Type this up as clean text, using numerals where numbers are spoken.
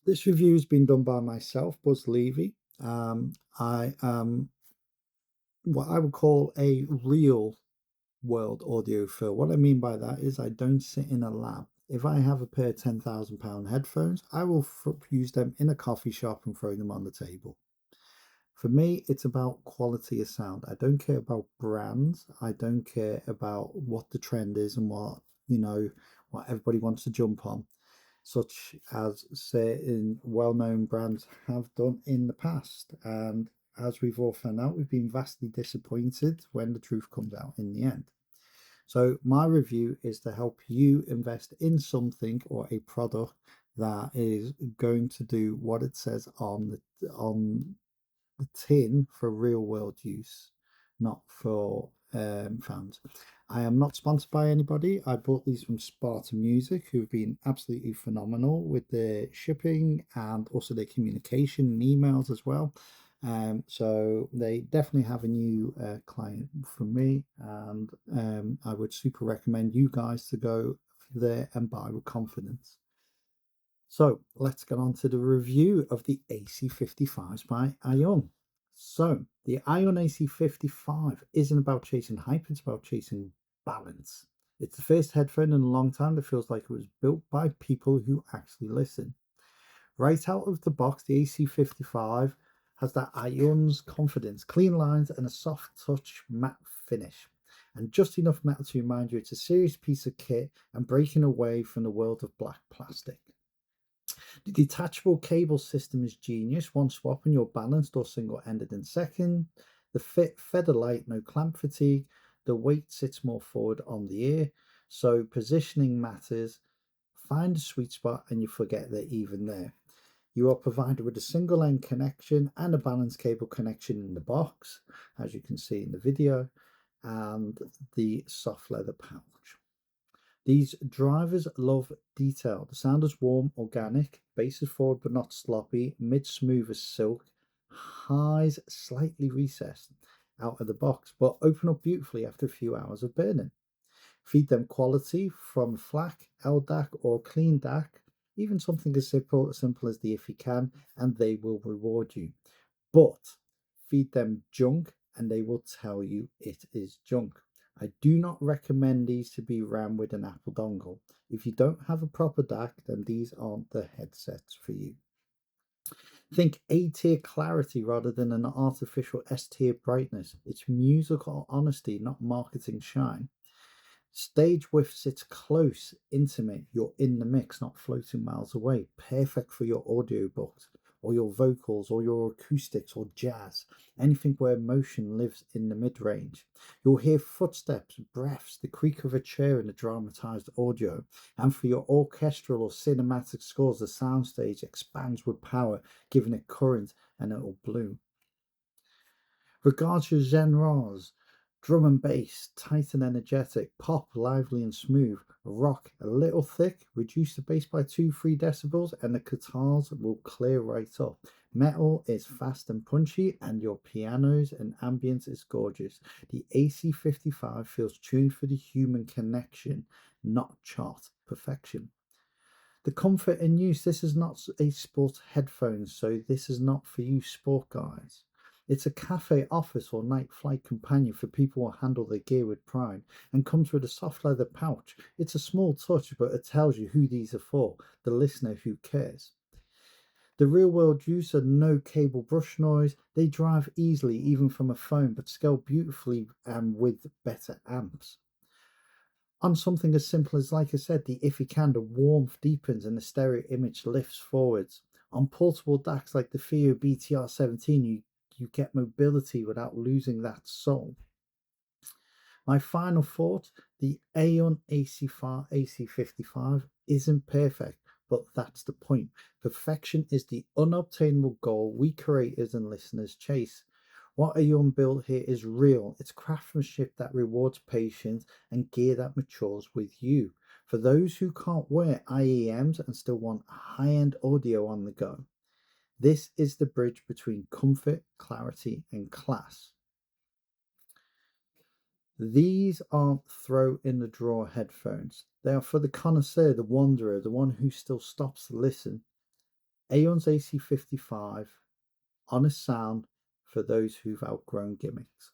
This review has been done by myself, Buzz Levy. I am what I would call a real world audiophile. What I mean by that is I don't sit in a lab. If I have a pair of £10,000 headphones, I will use them in a coffee shop and throw them on the table. For me, it's about quality of sound. I don't care about brands. I don't care about what the trend is and what everybody wants to jump on, such as certain well-known brands have done in the past. And as we've all found out, we've been vastly disappointed when the truth comes out in the end. So my review is to help you invest in something or a product that is going to do what it says on the tin for real world use, not for fans. I am not sponsored by anybody. I bought these from Sparta Music, who've been absolutely phenomenal with their shipping and also their communication and emails as well. So they definitely have a new client from me, and I would super recommend you guys to go there and buy with confidence. So let's get on to the review of the AC55s by Aune. So the Aune AC55 isn't about chasing hype, it's about chasing balance. It's the first headphone in a long time that feels like it was built by people who actually listen. Right out of the box, the AC55 has that Aune's confidence, clean lines, and a soft touch matte finish. And just enough metal to remind you it's a serious piece of kit and breaking away from the world of black plastic. The detachable cable system is genius. One swap and you're balanced or single-ended in second. The fit feather light, no clamp fatigue. The weight sits more forward on the ear, so positioning matters. Find a sweet spot and you forget they're even there. You are provided with a single end connection and a balance cable connection in the box, as you can see in the video, and the soft leather pouch. These drivers love detail. The sound is warm, organic, bass is forward but not sloppy, mid smooth as silk, highs slightly recessed out of the box, but open up beautifully after a few hours of burning. Feed them quality from FLAC, LDAC, or clean DAC, even something as simple as the if you can, and they will reward you. But feed them junk and they will tell you it is junk. I do not recommend these to be ran with an Apple dongle. If you don't have a proper DAC, then these aren't the headsets for you. Think A tier clarity rather than an artificial S tier brightness. It's musical honesty, not marketing shine. Stage width sits close, intimate. You're in the mix, not floating miles away. Perfect for your audiobooks or your vocals or your acoustics or jazz. Anything where emotion lives in the mid-range. You'll hear footsteps, breaths, the creak of a chair in the dramatized audio. And for your orchestral or cinematic scores, the soundstage expands with power, giving it current and it will bloom. Regards your genres, drum and bass, tight and energetic, pop, lively and smooth, rock, a little thick, reduce the bass by 2-3 decibels, and the guitars will clear right up. Metal is fast and punchy, and your pianos and ambience is gorgeous. The AC55 feels tuned for the human connection, not chart perfection. The comfort and use, this is not a sport headphone, so this is not for you sport guys. It's a cafe, office, or night flight companion for people who handle their gear with pride and comes with a soft leather pouch. It's a small touch, but it tells you who these are for, the listener who cares. The real world user, no cable brush noise. They drive easily, even from a phone, but scale beautifully and with better amps. On something as simple as, like I said, the if you can, the warmth deepens and the stereo image lifts forwards. On portable DACs like the FIO BTR17, you get mobility without losing that soul. My final thought, the Aune AC55 isn't perfect, but that's the point. Perfection is the unobtainable goal we creators and listeners chase. What Aune built here is real. It's craftsmanship that rewards patience and gear that matures with you. For those who can't wear IEMs and still want high-end audio on the go, this is the bridge between comfort, clarity, and class. These aren't throw in the drawer headphones. They are for the connoisseur, the wanderer, the one who still stops to listen. Aeon's AC55, honest sound for those who've outgrown gimmicks.